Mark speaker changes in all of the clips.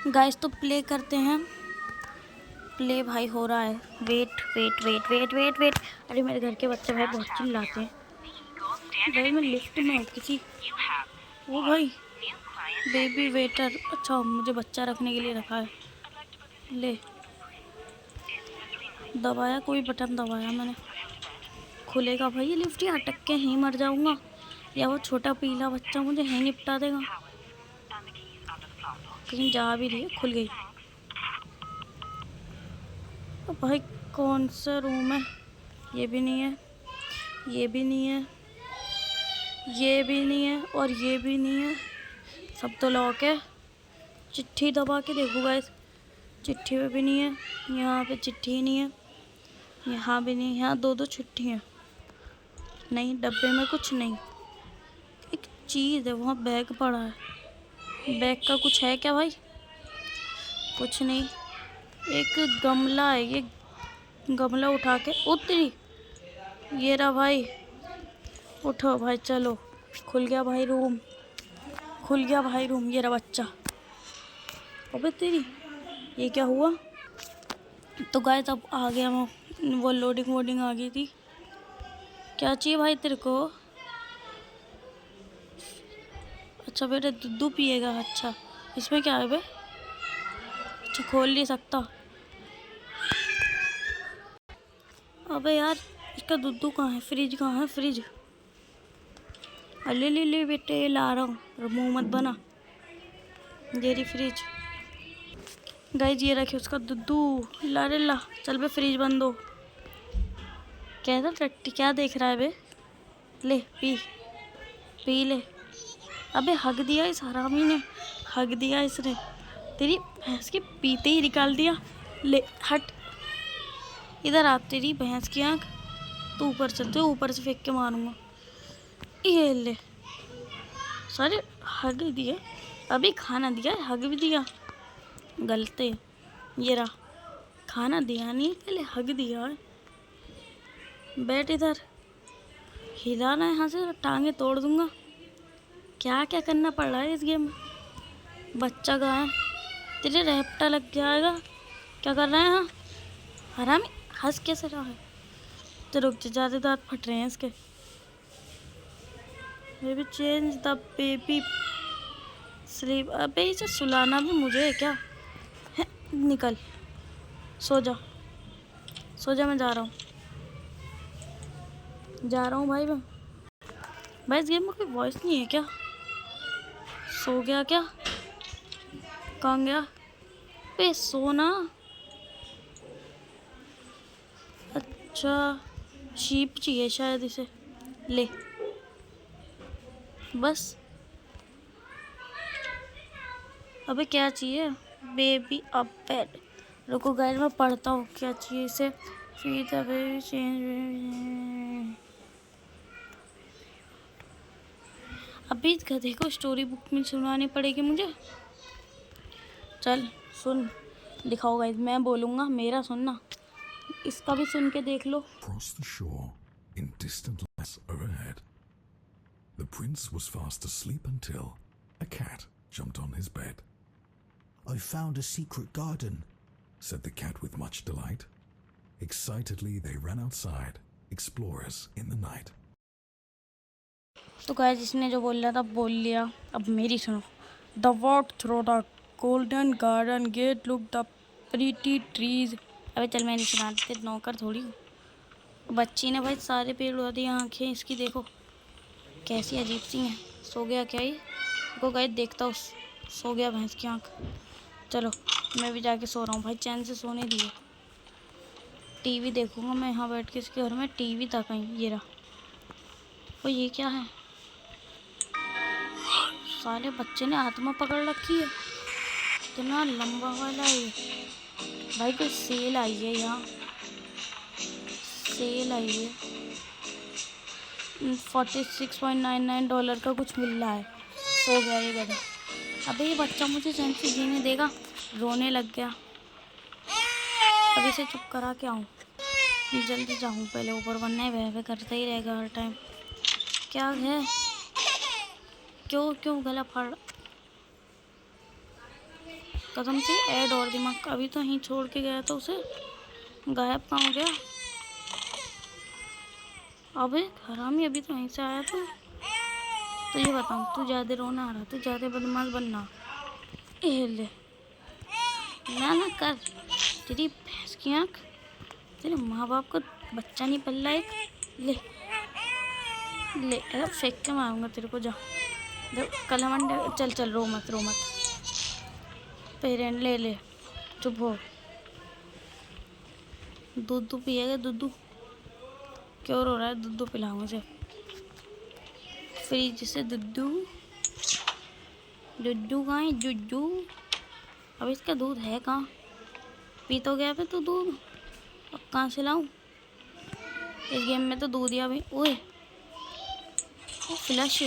Speaker 1: Guys तो play करते हैं। प्ले भाई हो रहा है। Wait wait wait wait wait wait. अरे मेरे घर के बच्चे भाई बहुत चिल्लाते हैं। भाई मैं लिफ्ट में हूँ किसी। ओ भाई बेबी वेटर। अच्छा मुझे बच्चा रखने के लिए रखा है। ले दबाया, कोई बटन दबाया मैंने। खुलेगा भाई ये लिफ्ट या अटक के ही मर जाऊंगा, या वो छोटा पीला बच्चा मुझे यहीं निपटा देगा। कहीं जा भी रही है। खुल गई। ओ भाई कौन सा रूम है? ये भी नहीं है, ये भी नहीं है, ये भी नहीं है और ये भी नहीं है। सब तो लॉक है। चिट्ठी दबा के देखो गाइस, चिट्ठी में भी नहीं है। यहाँ पे चिट्ठी ही नहीं है, यहाँ भी नहीं। यहाँ दो दो चिट्ठी हैं। नहीं डब्बे में कुछ नहीं। एक चीज़ है वहाँ, बैग पड़ा है। बैग का कुछ है क्या भाई? कुछ नहीं। एक गमला है, ये गमला उठा के उतरी। ये रहा भाई, उठो भाई चलो। खुल गया भाई रूम, खुल गया भाई रूम। ये रहा बच्चा। अबे तेरी, ये क्या हुआ? तो गाइस अब आ गया वो लोडिंग वोडिंग आ गई थी। क्या चाहिए भाई तेरे को? अच्छा बेटा दूध पिएगा। अच्छा इसमें क्या है बे? अच्छा खोल नहीं सकता। अबे यार इसका दूध कहाँ है? फ्रिज कहाँ है? फ्रिज ले ले ले बेटे, ला रहा हूँ। मुँह मत बना। ये रही फ्रिज। गाइस ये रखे उसका दुद्धू। ला रे ला। चल बे फ्रिज बंद हो। कैसा टट्टी क्या देख रहा है बे? ले पी, पी ले। अबे हक दिया इस हरामी ने, हक दिया इसने। तेरी भैंस के पीते ही निकाल दिया। ले हट, इधर आ तेरी भैंस की आँख। तू ऊपर चलते, ऊपर से फेंक के मारूंगा। ये ले, सारे हग दिए। अभी खाना दिया, हग भी दिया। गलते। ये रहा, खाना दिया नहीं पहले हग दिया है। बैठ इधर, हिलाना यहाँ से टांगे तोड़ दूंगा। क्या क्या करना पड़ रहा है इस गेम में? बच्चा कहाँ है? तेरे रेपटा लग जाएगा। क्या कर रहा है यहाँ हरामी? हंस कैसे रहा है? तो रुक जा, ज़्यादा दांत फट रहे हैं इसके। Baby change the baby sleep. अबे इसे सुलाना भी मुझे है क्या? है, निकल, सो जा, सो जा। मैं जा रहा हूँ, जा रहा हूँ भाई मैं। भाई इस गेम में कोई वॉइस नहीं है क्या? सो गया क्या? कहाँ गया? पे सोना। अच्छा शीप चाहिए शायद इसे। ले बस। अबे क्या चाहिए? Baby up bed. रुको गाइस मैं पढ़ता हूँ क्या चाहिए इसे। Feed the baby change. अभी इस गधे को स्टोरी बुक में सुनानी पड़ेगी मुझे। चल सुन, दिखाओ गाइस, मैं बोलूँगा मेरा सुनना, इसका भी सुन के देख लो।
Speaker 2: Across the shore, in distant lights overhead, the prince was fast asleep until a cat jumped on his bed.
Speaker 3: I found a secret garden,
Speaker 2: Said the cat with much delight. Excitedly they ran outside, explorers in the night.
Speaker 1: तो guys जिसने जो बोल रहा था बोल लिया, अब मेरी सुनो। The walk through the golden garden gate look the pretty trees. अबे चल मैंने सुना, तेरे नौकर थोड़ी हूँ। बच्ची ने भाई सारे पेड़ उड़ा दिए। आँखें इसकी देखो कैसी अजीब सी हैं। सो गया क्या ये? देखो गाइस देखता हूँ, सो गया भैंस की आँख। चलो मैं भी जाके सो रहा हूँ भाई, चैन से सोने दिए। टीवी देखूँगा मैं यहाँ बैठ के। इसके घर में टीवी था कहीं? ये रहा। ओ ये क्या है? साले बच्चे ने हाथ में पकड़ रखी है। इतना लंबा वाला है ये। भाई कोई सेल आई है यहाँ, सेल आई है। $46.99 का कुछ मिल रहा है। सो गया ये गधा। अबे ये बच्चा मुझे चैन से जीने देगा? रोने लग गया। अब इसे चुप करा के आऊँ, जल्दी जाऊँ पहले ऊपर, वरना ही वह करता ही रहेगा हर टाइम। क्या है? क्यों क्यों गला फाड़? कसम से ऐड और दिमाग, अभी तो यहीं छोड़ के गया था उसे, गायब कहाँ हो गया? अबे हरामी, अभी तो यहीं से आया था। तो ये बताऊँ, तू ज़्यादा रोना आ रहा, तू ज़्यादा बदमाश बनना। ए ले, ना कर, तेरी भैंस की आँख, तेरे माँ बाप का बच्चा नहीं पल रहा एक। ले ले, अरे फेंक के मारूंगा तेरे को, जा। कल हम चल चल, रो मत रो मत। पेरेंट ले ले, चुप हो। दूध पिएगा? दूध क्यों रो रहा है? दूध पिलाओ मुझे, फ्रिज से दूध। जुज्जू कहाँ है? जुज्जू, अब इसका दूध है कहाँ? पी तो गया फिर तो दूध, अब कहाँ से लाऊं? इस गेम में तो दूध दिया भाई। ओए फ्लैश,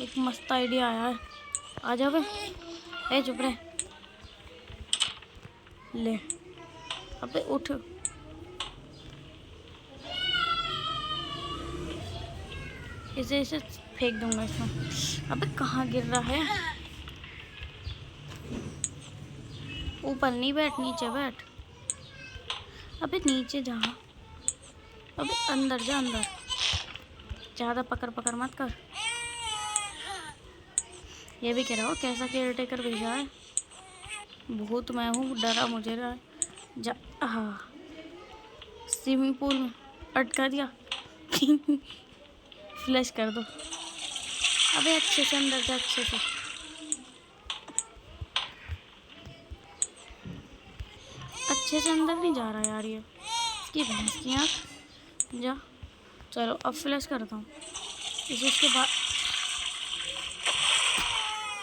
Speaker 1: एक मस्त आइडिया आया है, आ जा बे। ए चुप रहे, ले अबे उठ। इसे फेंक दूंगा इसमें। अबे कहाँ गिर रहा है? ऊपर नहीं बैठ, नीचे बैठ। अबे नीचे जा, अबे अंदर जा, अंदर। ज़्यादा पकड़ पकड़ मत कर। ये भी कह रहा हो कैसा केयर टेकर भेजा है? भूत मैं हूँ, डरा मुझे रहा है। जा, हाँ स्विमिंग पूल में अटका दिया। फ्लैश कर दो। अबे अच्छे से अंदर जा, अच्छे से। अच्छे से अंदर नहीं जा रहा यार ये, इसकी भैंस की आँख। जा, चलो अब फ्लैश करता हूँ इसे। इसके बाद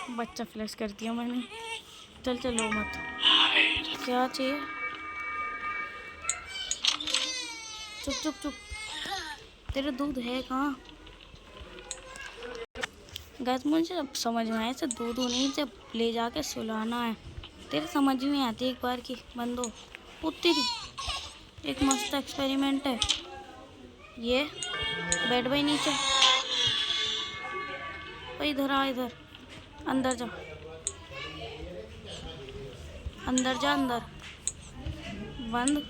Speaker 1: बच्चा फ्लैश कर दिया मैंने। चल चलो मत, क्या चाहिए? चुप चुप चुप, तेरा दूध है कहाँ? गैस मुझे अब समझ में आया, इसे दूध नहीं, जब ले जाके सुलाना है। तेरे समझ में आती एक बार की बंदो। तेरी एक मस्त एक्सपेरिमेंट है ये। बैठ भाई नीचे, भाई इधर आ, इधर अंदर जा, अंदर जा, अंदर। बंद।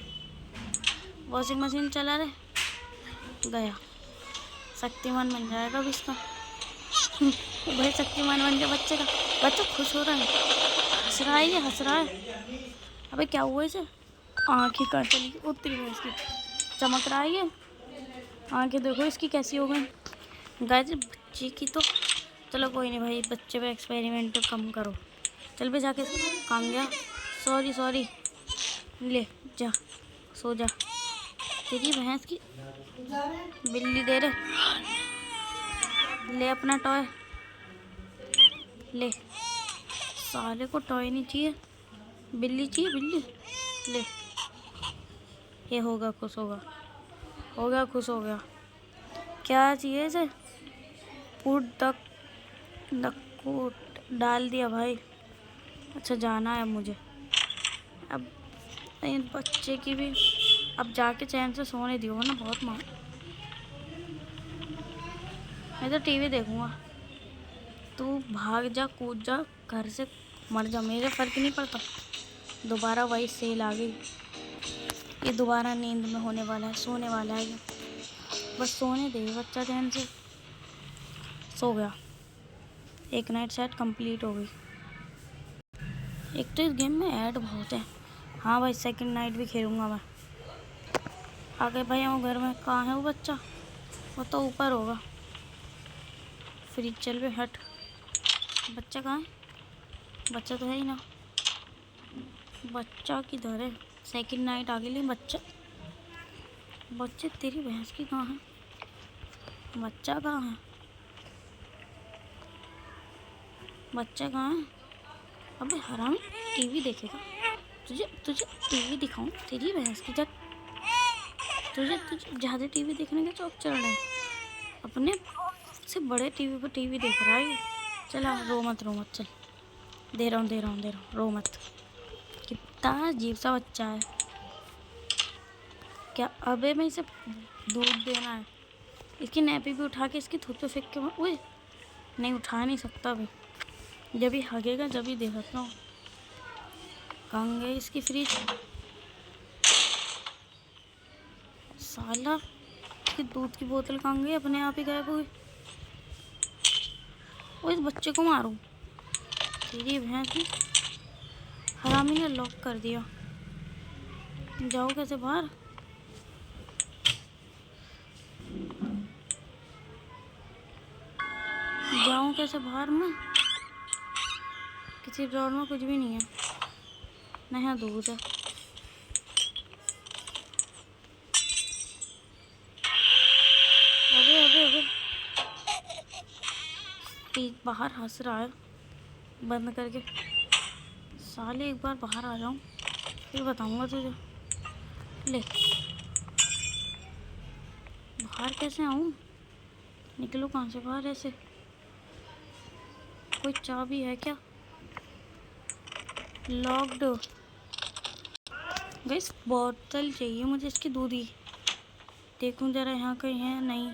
Speaker 1: वॉशिंग मशीन चला रहे, गया। शक्तिमान बन जाएगा अब इसका। भाई शक्तिमान बन गया बच्चे का। बच्चा खुश हो रहा है, हंस रहा है, ये हंस रहा है। अबे क्या हुआ इसे? आँखें कहाँ चली गई? उतरी है इसकी, चमक रहा है ये। आँखें देखो इसकी कैसी हो गई। गाइस बच्चे की तो चलो कोई नहीं भाई, बच्चे पे एक्सपेरिमेंट कम करो। चल बे जाके, काम गया। सॉरी, ले जा, सो जा। तेरी भैंस की बिल्ली दे रहे, ले अपना टॉय ले। साले को टॉय नहीं चाहिए, बिल्ली चाहिए, बिल्ली ले। ये होगा खुश, हो गया खुश हो गया। क्या चाहिए इसे? पुट द कोट डाल दिया भाई। अच्छा जाना है मुझे अब। इन बच्चे की भी अब जाके चैन से सोने दियो ना, बहुत मार। मैं तो टीवी देखूंगा, तू भाग जा, कूद जा, घर से मर जा, मेरे फर्क नहीं पड़ता। दोबारा वही सेल आ गई, ये दोबारा नींद में होने वाला है, सोने वाला है ये। बस सोने दे बच्चा चैन से। सो गया, एक नाइट सेट कंप्लीट हो गई। एक तो इस गेम में ऐड बहुत है। हाँ भाई सेकंड नाइट भी खेलूँगा मैं। आ गए भाई हम घर में। कहाँ है वो बच्चा? वो तो ऊपर होगा। फ्रिज चल पे हट। बच्चा कहाँ है? बच्चा तो है ही ना। बच्चा किधर है? सेकंड नाइट आ गई, बच्चे तेरी भैंस की कहाँ है? बच्चा कहाँ है? बच्चा कहाँ है? अबे हराम, टीवी देखेगा? तुझे टीवी दिखाऊं? तेरी भैंस की जब तुझे ज़्यादा टीवी देखने का शौक चढ़ रहा है। अपने से बड़े टीवी पर टीवी देख रहा है। चला रो मत चल, दे रहा हूँ, रो मत। कितना अजीब सा बच्चा है क्या? अबे मैं इसे दूध देना है। इसकी नैपी भी उठा के इसकी थूत पे फेंक के। ओए नहीं, उठा नहीं सकता अभी, जब भी हगेगा जब भी दे सकता हूँ। कहाँ गई इसकी फ्रिज? साला इसकी दूध की बोतल कहाँ गई? अपने आप ही गायब हो गई। वो इस बच्चे को मारूं। तेरी भैंस की हरामी ने लॉक कर दिया। जाओ कैसे बाहर? जाऊं कैसे बाहर मैं? किसी ड्रॉर में कुछ भी नहीं है, न यहाँ दूध है। अबे अबे अबे, तीज बाहर हंस रहा है बंद करके। साले एक बार बाहर आ जाऊं फिर बताऊंगा तुझे। ले, बाहर कैसे आऊं? निकलूं कहाँ से बाहर ऐसे? कोई चाबी है क्या? लॉक्ड। गाइस बोतल चाहिए मुझे इसकी दूध की। देखूं जरा यहाँ कहीं है। नहीं।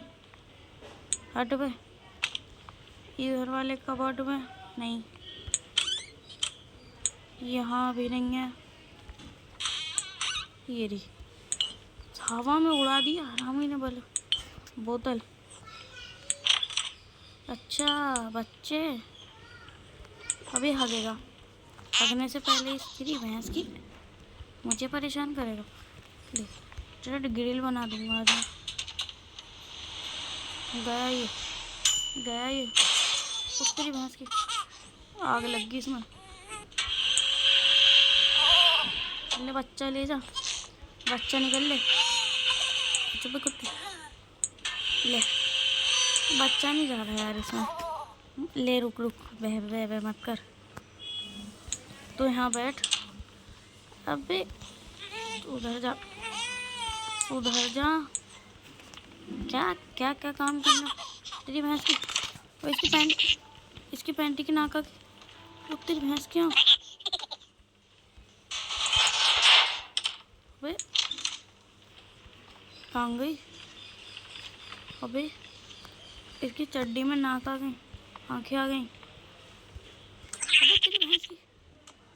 Speaker 1: हट बे। इधर वाले कबर्ड में नहीं, यहाँ भी नहीं है। ये रही, हवा में उड़ा दिया हरामी ने बोला बोतल। अच्छा बच्चे, अभी हगेगा। हगने से पहले इसकी भैंस की मुझे परेशान करेगा। ले, तेरा ग्रिल बना दूंगा आज मैं। गया ये तेरी भैंस की। आग लग गई इसमें। ले बच्चा ले जा, बच्चा निकल ले। चुप कुत्ते, ले बच्चा नहीं जा रहा यार इसमें। ले रुक रुक, बह बह बह मत कर। तो यहाँ बैठ। अबे उधर जा, उधर जा। क्या क्या क्या काम करना तेरी भैंस की? और इसकी पैंटी की नाका की। वो तेरी भैंस क्यों? अबे कहाँ गई? अबे इसकी चड्डी में नाक आ गई, आंखें आ गई। अबे तेरी भैंस की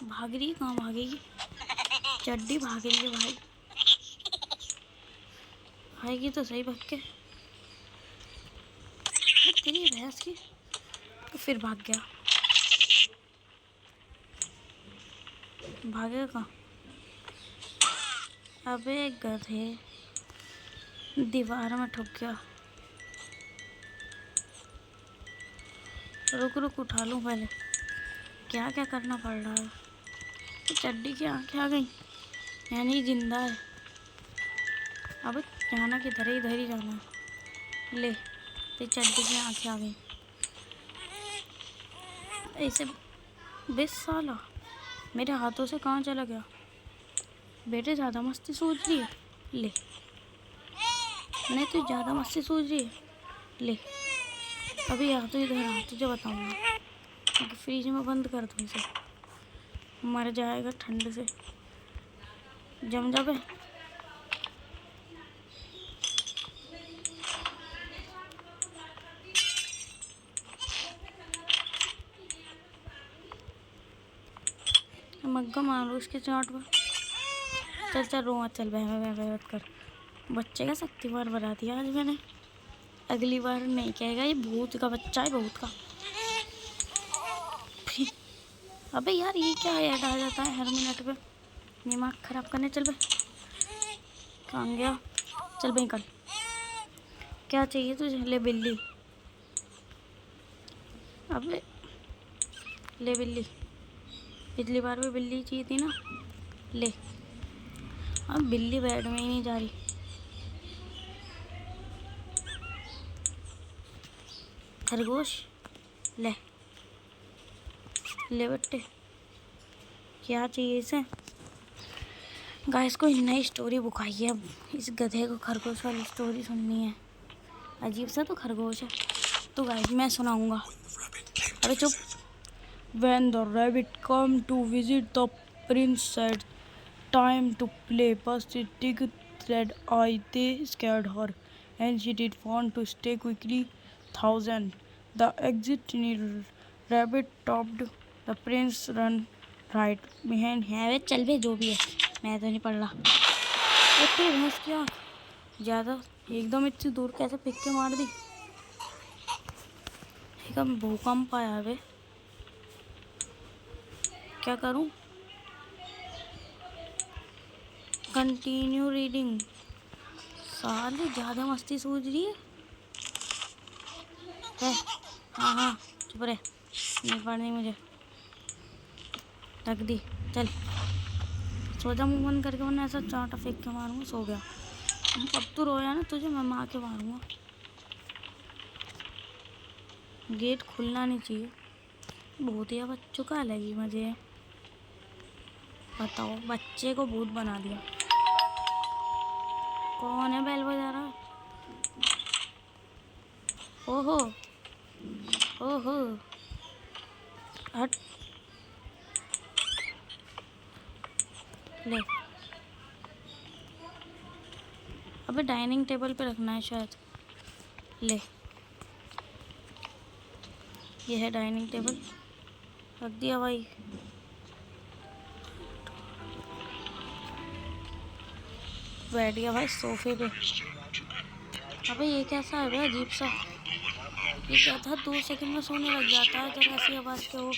Speaker 1: भाग रही है। कहाँ भागेगी? चड्डी भाग रही है भाई। आएगी तो सही भाग के। तेरी भैंस की तो फिर भाग गया। भागेगा कहाँ? अबे गधे, दीवार में ठुक गया। रुक रुक, उठा लूँ पहले। क्या क्या करना पड़ रहा है? तो चड्डी की आंखें आ गई, यानी जिंदा है। अब जाना किधर है? इधर ही जाना है। ले, तो चड्डी की आंखें आ गई। ऐसे 20 साल मेरे हाथों से कहाँ चला गया? बेटे ज़्यादा मस्ती सूझ रही है। ले, नहीं तो ज़्यादा मस्ती सूझ रही है। ले, अभी आ तो इधर आ, तुझे बताऊँगा। फ्रिज में बंद कर दूँ इसे, मर जाएगा ठंड से। जम जा बे। मग्गा मारो उसके चाट पर। चल चल रो मत, चल बह मत कर। बच्चे का शक्तिवान बना दिया आज मैंने। अगली बार नहीं कहेगा ये भूत का बच्चा है, भूत का। अबे यार ये क्या ऐड आ जाता है हर मिनट पे? दिमाग खराब करने। चल बे, कहाँ गया? चल बे निकल। क्या चाहिए तुझे? ले बिल्ली। अबे ले बिल्ली, पिछली बार भी बिल्ली चाहिए थी ना। ले, अब बिल्ली बेड में ही नहीं जा रही। खरगोश ले, ले बट्टे। क्या चाहिए इसे? गाइस को नई स्टोरी बुक आई है। अब इस गधे को खरगोश वाली स्टोरी सुननी है। अजीब सा तो खरगोश है। तो गाइस मैं सुनाऊंगा। अबे चुप। When the rabbit came to visit the prince said, "Time to play," but she said, they scared her, and she did want to stay quickly. 1000. The exit rabbit topped. The prince right behind है वे, चल बे जो भी है, मैं तो नहीं पढ़ रहा। इतनी भैंस की आँख ज़्यादा एकदम इतनी दूर कैसे फेंक के मार दी। एकदम भूकंप आया वे। क्या करूं? Continue reading. साली ज़्यादा मस्ती सूझ रही है। हाँ हाँ चुप रहे, नहीं पढ़नी मुझे, रख दी। चल सो जा मुँह बंद करके, वरना ऐसा चांटा फेंक के मारूंगा। सो गया। अब तू रोया ना, तुझे मैं मार के मारूंगा। गेट खुलना नहीं चाहिए। भूतिया बच्चों का अलग ही मजे है। बताओ, बच्चे को भूत बना दिया। कौन है बेल बजा रहा? ओहो ओहो, हट ले। अबे डाइनिंग टेबल पे रखना है शायद। ले, ये है डाइनिंग टेबल, रख दिया भाई। बैठ गया भाई सोफे पे। अबे ये कैसा है भाई, अजीब सा। ये क्या था, 2 सेकंड में सोने लग जाता है जरा सी आवाज़ के। वो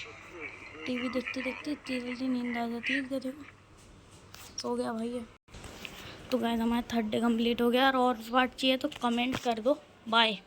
Speaker 1: टीवी देखते देखते इतनी जल्दी नींद आ जाती है इस गधे को। सो गया भाई ये। तो गाइस हमारा 3rd डे कंप्लीट हो गया। और पार्ट चाहिए तो कमेंट कर दो। बाय।